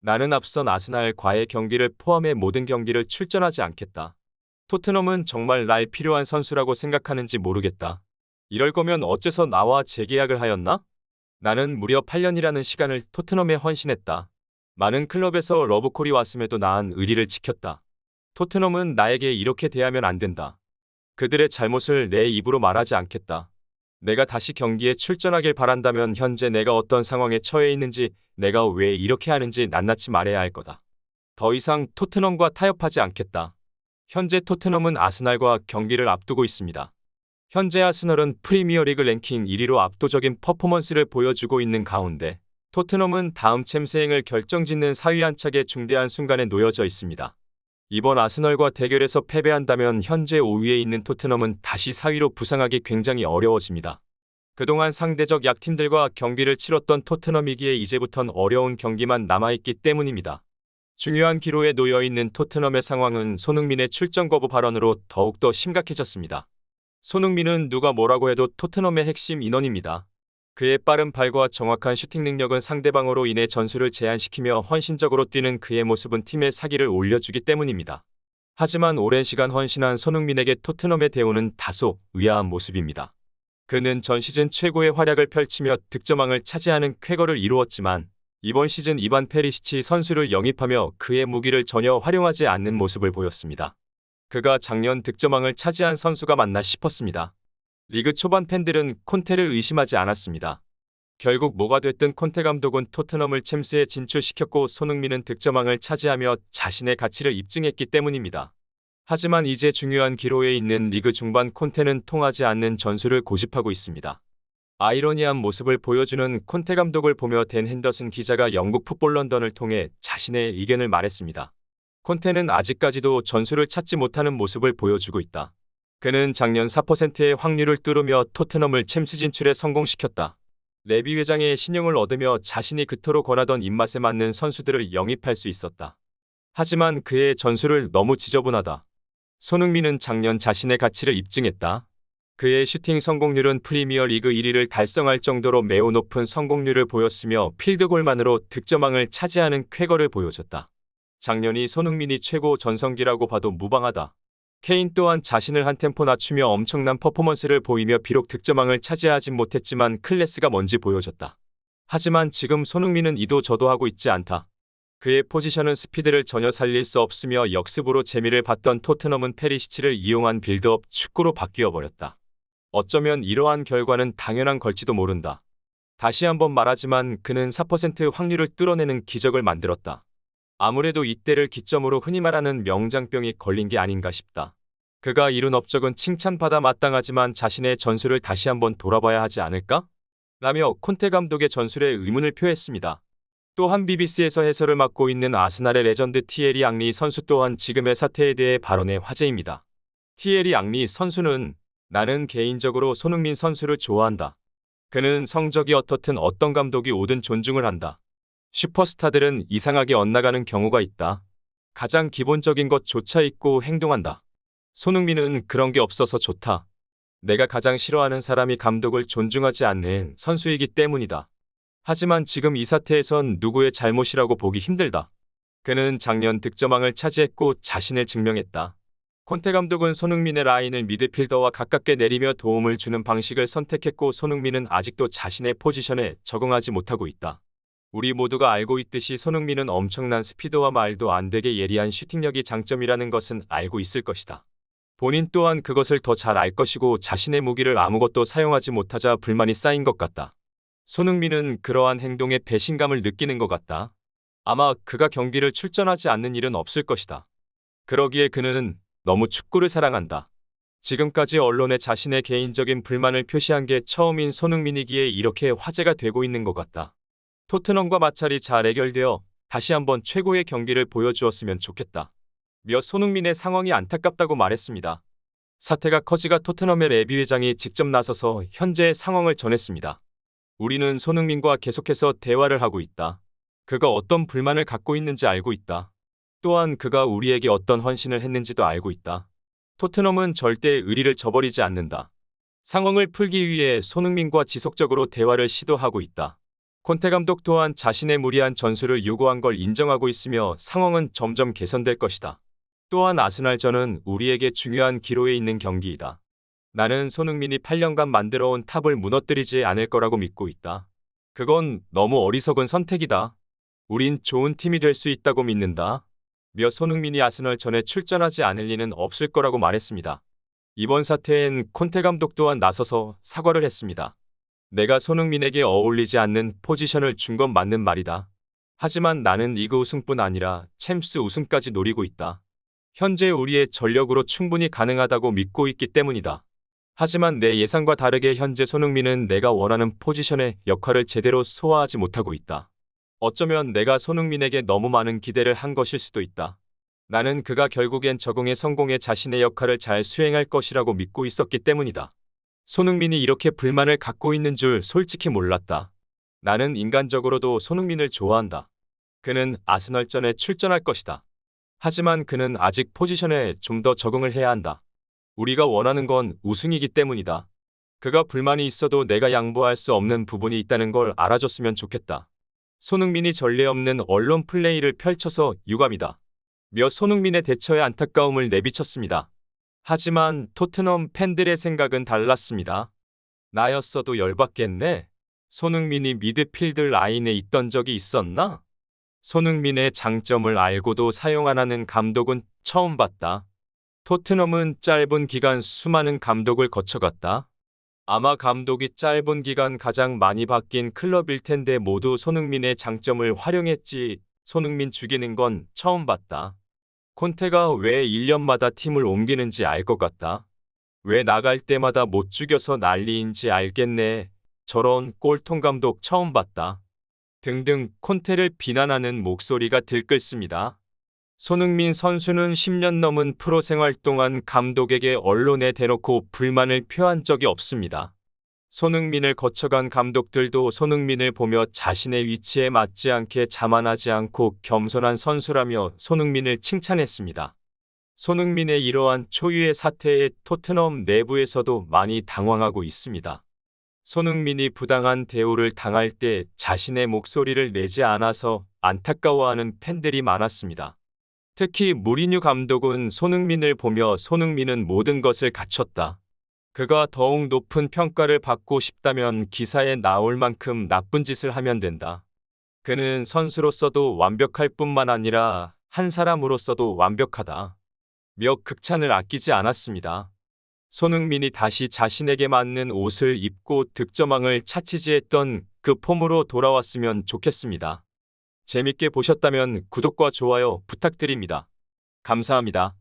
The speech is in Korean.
나는 앞선 아스날과의 경기를 포함해 모든 경기를 출전하지 않겠다. 토트넘은 정말 날 필요한 선수라고 생각하는지 모르겠다. 이럴 거면 어째서 나와 재계약을 하였나? 나는 무려 8년이라는 시간을 토트넘에 헌신했다. 많은 클럽에서 러브콜이 왔음에도 나은 의리를 지켰다. 토트넘은 나에게 이렇게 대하면 안 된다. 그들의 잘못을 내 입으로 말하지 않겠다. 내가 다시 경기에 출전하길 바란다면 현재 내가 어떤 상황에 처해 있는지, 내가 왜 이렇게 하는지 낱낱이 말해야 할 거다. 더 이상 토트넘과 타협하지 않겠다. 현재 토트넘은 아스날과 경기를 앞두고 있습니다. 현재 아스널은 프리미어리그 랭킹 1위로 압도적인 퍼포먼스를 보여주고 있는 가운데 토트넘은 다음 챔스행을 결정짓는 사위안착의 중대한 순간에 놓여져 있습니다. 이번 아스널과 대결에서 패배한다면 현재 5위에 있는 토트넘은 다시 4위로 부상하기 굉장히 어려워집니다. 그동안 상대적 약팀들과 경기를 치렀던 토트넘이기에 이제부턴 어려운 경기만 남아있기 때문입니다. 중요한 기로에 놓여있는 토트넘의 상황은 손흥민의 출전 거부 발언으로 더욱더 심각해졌습니다. 손흥민은 누가 뭐라고 해도 토트넘의 핵심 인원입니다. 그의 빠른 발과 정확한 슈팅 능력은 상대방으로 인해 전술을 제한시키며 헌신적으로 뛰는 그의 모습은 팀의 사기를 올려주기 때문입니다. 하지만 오랜 시간 헌신한 손흥민에게 토트넘의 대우는 다소 의아한 모습입니다. 그는 전 시즌 최고의 활약을 펼치며 득점왕을 차지하는 쾌거를 이루었지만 이번 시즌 이반 페리시치 선수를 영입하며 그의 무기를 전혀 활용하지 않는 모습을 보였습니다. 그가 작년 득점왕을 차지한 선수가 맞나 싶었습니다. 리그 초반 팬들은 콘테를 의심하지 않았습니다. 결국 뭐가 됐든 콘테 감독은 토트넘을 챔스에 진출시켰고 손흥민은 득점왕을 차지하며 자신의 가치를 입증했기 때문입니다. 하지만 이제 중요한 기로에 있는 리그 중반 콘테는 통하지 않는 전술을 고집하고 있습니다. 아이러니한 모습을 보여주는 콘테 감독을 보며 댄 핸더슨 기자가 영국 풋볼 런던을 통해 자신의 의견을 말했습니다. 콘테는 아직까지도 전술을 찾지 못하는 모습을 보여주고 있다. 그는 작년 4%의 확률을 뚫으며 토트넘을 챔스 진출에 성공시켰다. 레비 회장의 신용을 얻으며 자신이 그토록 권하던 입맛에 맞는 선수들을 영입할 수 있었다. 하지만 그의 전술을 너무 지저분하다. 손흥민은 작년 자신의 가치를 입증했다. 그의 슈팅 성공률은 프리미어 리그 1위를 달성할 정도로 매우 높은 성공률을 보였으며 필드골만으로 득점왕을 차지하는 쾌거를 보여줬다. 작년이 손흥민이 최고 전성기라고 봐도 무방하다. 케인 또한 자신을 한 템포 낮추며 엄청난 퍼포먼스를 보이며 비록 득점왕을 차지하진 못했지만 클래스가 뭔지 보여줬다. 하지만 지금 손흥민은 이도 저도 하고 있지 않다. 그의 포지션은 스피드를 전혀 살릴 수 없으며 역습으로 재미를 봤던 토트넘은 페리시치를 이용한 빌드업 축구로 바뀌어버렸다. 어쩌면 이러한 결과는 당연한 걸지도 모른다. 다시 한번 말하지만 그는 4% 확률을 뚫어내는 기적을 만들었다. 아무래도 이때를 기점으로 흔히 말하는 명장병이 걸린 게 아닌가 싶다. 그가 이룬 업적은 칭찬받아 마땅하지만 자신의 전술을 다시 한번 돌아봐야 하지 않을까? 라며 콘테 감독의 전술에 의문을 표했습니다. 또한 BBC에서 해설을 맡고 있는 아스날의 레전드 티에리 앙리 선수 또한 지금의 사태에 대해 발언에 화제입니다. 티에리 앙리 선수는 나는 개인적으로 손흥민 선수를 좋아한다. 그는 성적이 어떻든 어떤 감독이 오든 존중을 한다. 슈퍼스타들은 이상하게 엇나가는 경우가 있다. 가장 기본적인 것조차 잊고 행동한다. 손흥민은 그런 게 없어서 좋다. 내가 가장 싫어하는 사람이 감독을 존중하지 않는 선수이기 때문이다. 하지만 지금 이 사태에선 누구의 잘못이라고 보기 힘들다. 그는 작년 득점왕을 차지했고 자신을 증명했다. 콘테 감독은 손흥민의 라인을 미드필더와 가깝게 내리며 도움을 주는 방식을 선택했고 손흥민은 아직도 자신의 포지션에 적응하지 못하고 있다. 우리 모두가 알고 있듯이 손흥민은 엄청난 스피드와 말도 안 되게 예리한 슈팅력이 장점이라는 것은 알고 있을 것이다. 본인 또한 그것을 더 잘 알 것이고 자신의 무기를 아무것도 사용하지 못하자 불만이 쌓인 것 같다. 손흥민은 그러한 행동에 배신감을 느끼는 것 같다. 아마 그가 경기를 출전하지 않는 일은 없을 것이다. 그러기에 그는 너무 축구를 사랑한다. 지금까지 언론에 자신의 개인적인 불만을 표시한 게 처음인 손흥민이기에 이렇게 화제가 되고 있는 것 같다. 토트넘과 마찰이 잘 해결되어 다시 한번 최고의 경기를 보여주었으면 좋겠다. 며 손흥민의 상황이 안타깝다고 말했습니다. 사태가 커지가 토트넘의 레비 회장이 직접 나서서 현재의 상황을 전했습니다. 우리는 손흥민과 계속해서 대화를 하고 있다. 그가 어떤 불만을 갖고 있는지 알고 있다. 또한 그가 우리에게 어떤 헌신을 했는지도 알고 있다. 토트넘은 절대 의리를 저버리지 않는다. 상황을 풀기 위해 손흥민과 지속적으로 대화를 시도하고 있다. 콘테 감독 또한 자신의 무리한 전술을 요구한 걸 인정하고 있으며 상황은 점점 개선될 것이다. 또한 아스날전은 우리에게 중요한 기로에 있는 경기이다. 나는 손흥민이 8년간 만들어온 탑을 무너뜨리지 않을 거라고 믿고 있다. 그건 너무 어리석은 선택이다. 우린 좋은 팀이 될 수 있다고 믿는다. 며 손흥민이 아스널전에 출전하지 않을 리는 없을 거라고 말했습니다. 이번 사태엔 콘테 감독 또한 나서서 사과를 했습니다. 내가 손흥민에게 어울리지 않는 포지션을 준 건 맞는 말이다. 하지만 나는 리그 우승뿐 아니라 챔스 우승까지 노리고 있다. 현재 우리의 전력으로 충분히 가능하다고 믿고 있기 때문이다. 하지만 내 예상과 다르게 현재 손흥민은 내가 원하는 포지션의 역할을 제대로 소화하지 못하고 있다. 어쩌면 내가 손흥민에게 너무 많은 기대를 한 것일 수도 있다. 나는 그가 결국엔 적응에 성공해 자신의 역할을 잘 수행할 것이라고 믿고 있었기 때문이다. 손흥민이 이렇게 불만을 갖고 있는 줄 솔직히 몰랐다. 나는 인간적으로도 손흥민을 좋아한다. 그는 아스널전에 출전할 것이다. 하지만 그는 아직 포지션에 좀 더 적응을 해야 한다. 우리가 원하는 건 우승이기 때문이다. 그가 불만이 있어도 내가 양보할 수 없는 부분이 있다는 걸 알아줬으면 좋겠다. 손흥민이 전례 없는 언론 플레이를 펼쳐서 유감이다. 며 손흥민의 대처에 안타까움을 내비쳤습니다. 하지만 토트넘 팬들의 생각은 달랐습니다. 나였어도 열받겠네. 손흥민이 미드필드 라인에 있던 적이 있었나? 손흥민의 장점을 알고도 사용 안 하는 감독은 처음 봤다. 토트넘은 짧은 기간 수많은 감독을 거쳐갔다. 아마 감독이 짧은 기간 가장 많이 바뀐 클럽일 텐데 모두 손흥민의 장점을 활용했지. 손흥민 죽이는 건 처음 봤다. 콘테가 왜 1년마다 팀을 옮기는지 알 것 같다. 왜 나갈 때마다 못 죽여서 난리인지 알겠네. 저런 꼴통 감독 처음 봤다. 등등 콘테를 비난하는 목소리가 들끓습니다. 손흥민 선수는 10년 넘은 프로 생활 동안 감독에게 언론에 대놓고 불만을 표한 적이 없습니다. 손흥민을 거쳐간 감독들도 손흥민을 보며 자신의 위치에 맞지 않게 자만하지 않고 겸손한 선수라며 손흥민을 칭찬했습니다. 손흥민의 이러한 초유의 사태에 토트넘 내부에서도 많이 당황하고 있습니다. 손흥민이 부당한 대우를 당할 때 자신의 목소리를 내지 않아서 안타까워하는 팬들이 많았습니다. 특히 무리뉴 감독은 손흥민을 보며 손흥민은 모든 것을 갖췄다. 그가 더욱 높은 평가를 받고 싶다면 기사에 나올 만큼 나쁜 짓을 하면 된다. 그는 선수로서도 완벽할 뿐만 아니라 한 사람으로서도 완벽하다. 며 극찬을 아끼지 않았습니다. 손흥민이 다시 자신에게 맞는 옷을 입고 득점왕을 차치지했던 그 폼으로 돌아왔으면 좋겠습니다. 재밌게 보셨다면 구독과 좋아요 부탁드립니다. 감사합니다.